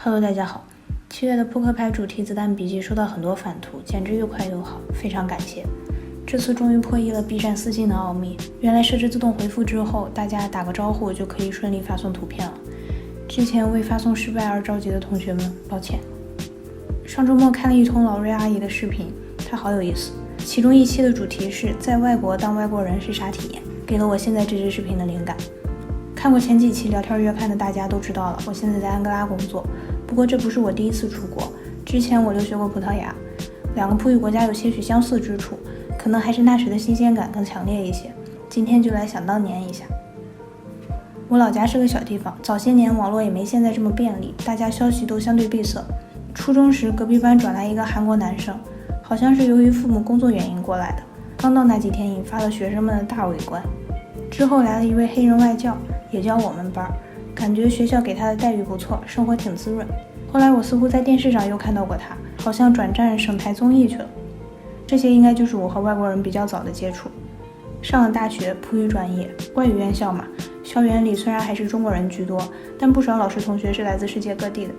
Hello， 大家好。7月的扑克牌主题子弹笔记收到很多返图，简直又快又好，非常感谢。这次终于破译了 B 站私信的奥秘，原来设置自动回复之后，大家打个招呼就可以顺利发送图片了。之前为发送失败而着急的同学们，抱歉。上周末看了一通老瑞阿姨的视频，她好有意思。其中一期的主题是在外国当外国人是啥体验，给了我现在这支视频的灵感。看过前几期聊天月刊的大家都知道了，我现在在安哥拉工作，不过这不是我第一次出国，之前我留学过葡萄牙，两个葡语国家有些许相似之处，可能还是那时的新鲜感更强烈一些。今天就来想当年一下。我老家是个小地方，早些年网络也没现在这么便利，大家消息都相对闭塞。初中时隔壁班转来一个韩国男生，好像是由于父母工作原因过来的，刚到那几天引发了学生们的大围观。之后来了一位黑人外教，也教我们班，感觉学校给他的待遇不错，生活挺滋润。后来我似乎在电视上又看到过他，好像转战省台综艺去了。这些应该就是我和外国人比较早的接触。上了大学，葡语专业，外语院校嘛，校园里虽然还是中国人居多，但不少老师同学是来自世界各地的。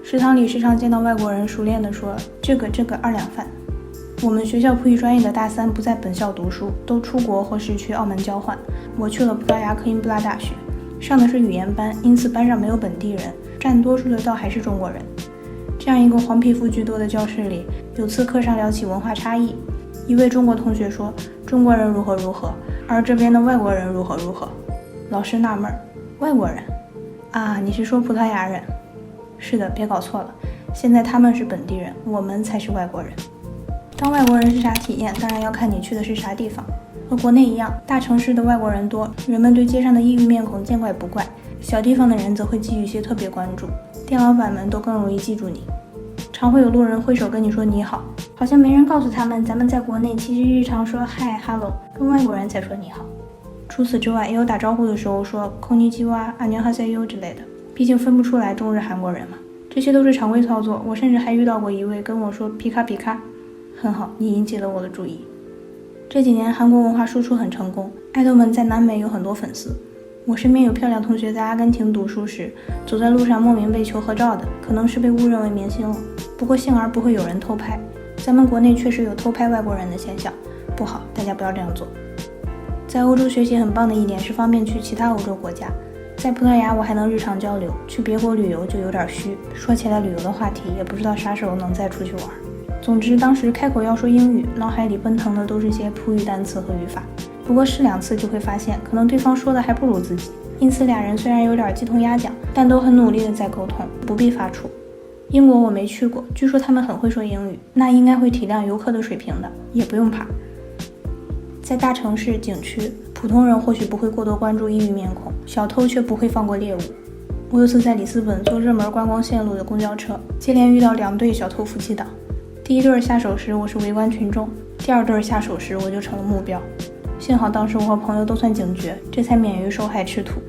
食堂里时常见到外国人熟练地说这个2两饭。我们学校葡语专业的大三不在本校读书，都出国或是去澳门交换。我去了葡萄牙科因布拉大学，上的是语言班，因此班上没有本地人，占多数的倒还是中国人。这样一个黄皮肤居多的教室里，有次课上聊起文化差异，一位中国同学说中国人如何如何，而这边的外国人如何如何。老师纳闷，外国人啊，你是说葡萄牙人？是的，别搞错了，现在他们是本地人，我们才是外国人。当外国人是啥体验，当然要看你去的是啥地方。和国内一样，大城市的外国人多，人们对街上的异域面孔见怪不怪，小地方的人则会给予些特别关注，店老板们都更容易记住你。常会有路人挥手跟你说你好，好像没人告诉他们，咱们在国内其实日常说嗨 hello， 跟外国人才说你好。除此之外，也有打招呼的时候说こんにちは、안녕하세요之类的，毕竟分不出来中日韩国人嘛。这些都是常规操作，我甚至还遇到过一位跟我说皮卡皮卡。很好，你引起了我的注意。这几年韩国文化输出很成功，爱豆们在南美有很多粉丝。我身边有漂亮同学在阿根廷读书时，走在路上莫名被求合照的，可能是被误认为明星了。不过幸而不会有人偷拍，咱们国内确实有偷拍外国人的现象，不好，大家不要这样做。在欧洲学习很棒的一点是方便去其他欧洲国家，在葡萄牙我还能日常交流，去别国旅游就有点虚，说起来旅游的话题也不知道啥时候能再出去玩。总之当时开口要说英语，脑海里奔腾的都是些葡语单词和语法，不过试2次就会发现可能对方说的还不如自己，因此俩人虽然有点鸡同鸭讲，但都很努力的在沟通，不必发怵。英国我没去过，据说他们很会说英语，那应该会体谅游客的水平的，也不用怕。在大城市景区，普通人或许不会过多关注异域面孔，小偷却不会放过猎物。我有次在里斯本坐热门观光线路的公交车，接连遇到2对小偷夫妻档。第一对下手时我是围观群众，第二对下手时我就成了目标。幸好当时我和朋友都算警觉，这才免于受害吃土。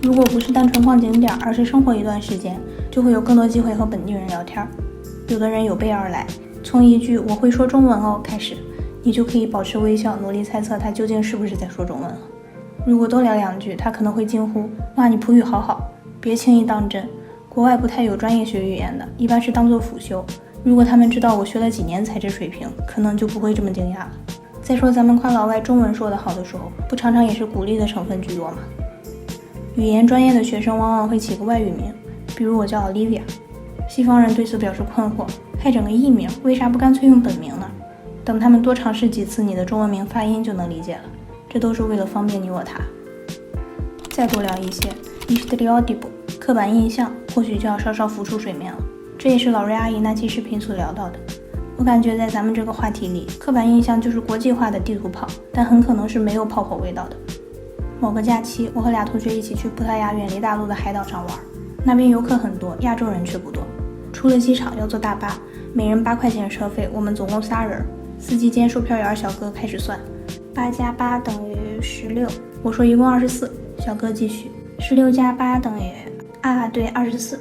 如果不是单纯逛景点，而是生活一段时间，就会有更多机会和本地人聊天。有的人有备而来，从一句我会说中文哦开始，你就可以保持微笑，努力猜测他究竟是不是在说中文了。如果多聊2句，他可能会惊呼，哇，你葡语好好。别轻易当真，国外不太有专业学语言的，一般是当做辅修。如果他们知道我学了几年才这水平，可能就不会这么惊讶了。再说咱们夸老外中文说得好的时候，不常常也是鼓励的成分居多吗？语言专业的学生往往会起个外语名，比如我叫 Olivia。 西方人对此表示困惑，还整个艺名，为啥不干脆用本名呢？等他们多尝试几次你的中文名发音就能理解了，这都是为了方便你我他。再多聊一些stereotype 刻板印象，或许就要稍稍浮出水面了。这也是老瑞阿姨那期视频所聊到的。我感觉在咱们这个话题里，刻板印象就是国际化的地图炮，但很可能是没有炮火味道的。某个假期，我和俩同学一起去葡萄牙远离大陆的海岛上玩，那边游客很多，亚洲人却不多。出了机场要坐大巴，每人8块钱车费，我们总共3人。司机兼售票员小哥开始算，8加8等于16，我说一共24，小哥继续，16加8等于对24。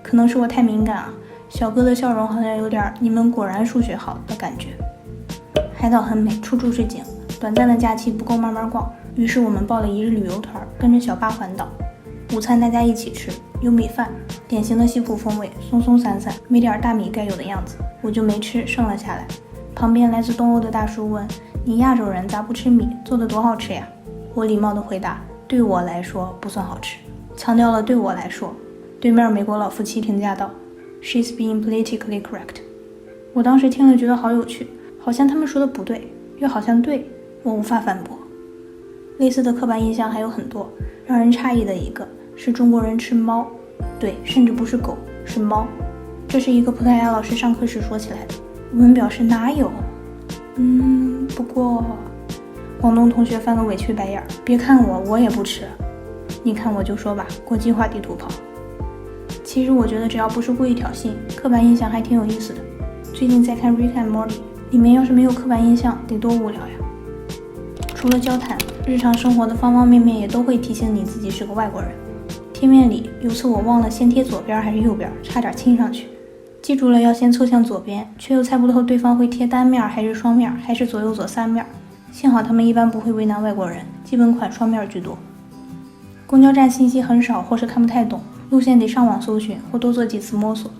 可能是我太敏感啊，小哥的笑容好像有点你们果然数学好的感觉。海岛很美，处处是景，短暂的假期不够慢慢逛，于是我们报了1日旅游团，跟着小巴环岛。午餐大家一起吃，有米饭，典型的西普风味，松松散散，没点大米该有的样子。我就没吃，剩了下来。旁边来自东欧的大叔问：“你亚洲人咋不吃米？做的多好吃呀？”我礼貌地回答：“对我来说不算好吃。”强调了对我来说。对面美国老夫妻评价道 ：“She's being politically correct。”我当时听了觉得好有趣，好像他们说的不对，又好像对，我无法反驳。类似的刻板印象还有很多，让人诧异的一个是中国人吃猫，对，甚至不是狗，是猫。这是一个葡萄牙老师上课时说起来的，我们表示哪有？不过广东同学翻个委屈白眼，别看我也不吃。你看我就说吧，国际化地图炮。其实我觉得只要不是故意挑衅，刻板印象还挺有意思的。最近在看 Rick and Morty， 里面要是没有刻板印象得多无聊呀。除了交谈，日常生活的方方面面也都会提醒你自己是个外国人。贴面礼有次我忘了先贴左边还是右边，差点亲上去。记住了要先凑向左边，却又猜不透对方会贴单面还是双面，还是左右左三面。幸好他们一般不会为难外国人，基本款双面居多。公交站信息很少或是看不太懂，路线得上网搜寻或多做几次摸索。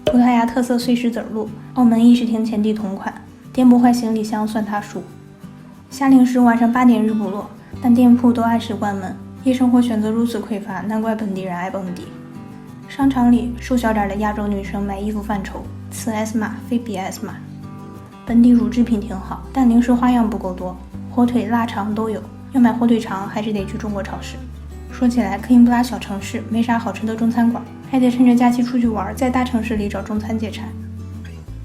葡萄牙特色碎石子路，澳门议事亭前地同款，颠不坏行李箱算他输。夏令时晚上8点日不落，但店铺都按时关门，夜生活选择如此匮乏，难怪本地人爱蹦迪。商场里瘦小点的亚洲女生买衣服犯愁，此 S 码非彼 S 码。本地乳制品挺好，但零食花样不够多，火腿腊肠都有，要买火腿肠还是得去中国超市。说起来，科林布拉小城市没啥好吃的中餐馆，还得趁着假期出去玩，在大城市里找中餐解馋。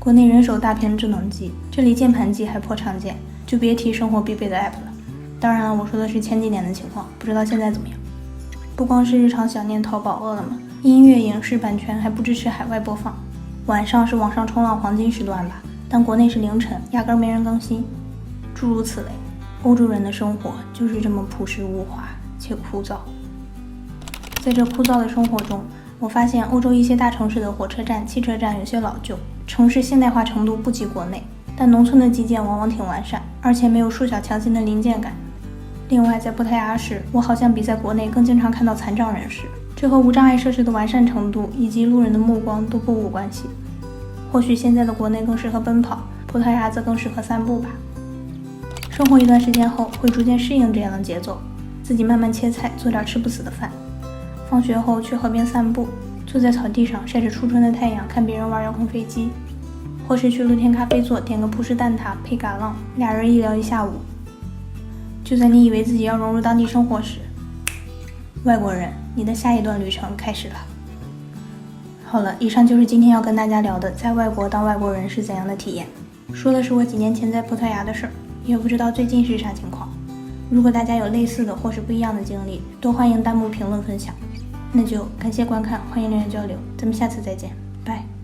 国内人手大屏智能机，这里键盘机还颇常见，就别提生活必备的 app 了。当然了，我说的是前几年的情况，不知道现在怎么样。不光是日常想念淘宝、饿了么，音乐、影视版权还不支持海外播放。晚上是网上冲浪黄金时段吧，但国内是凌晨，压根没人更新。诸如此类，欧洲人的生活就是这么朴实无华且枯燥。在这枯燥的生活中，我发现欧洲一些大城市的火车站、汽车站有些老旧，城市现代化程度不及国内，但农村的基建往往挺完善，而且没有数小强新的零件感。另外，在葡萄牙时，我好像比在国内更经常看到残障人士，这和无障碍设施的完善程度以及路人的目光都不无关系。或许现在的国内更适合奔跑，葡萄牙则更适合散步吧。生活一段时间后，会逐渐适应这样的节奏，自己慢慢切菜，做点吃不死的饭。放学后去河边散步，坐在草地上晒着初春的太阳，看别人玩遥控飞机，或是去露天咖啡座点个葡式蛋挞配嘎浪，俩人一聊一下午。就在你以为自己要融入当地生活时，外国人，你的下一段旅程开始了。好了，以上就是今天要跟大家聊的在外国当外国人是怎样的体验。说的是我几年前在葡萄牙的事儿，也不知道最近是啥情况。如果大家有类似的或是不一样的经历，都欢迎弹幕评论分享。那就感谢观看，欢迎留言交流，咱们下次再见，拜。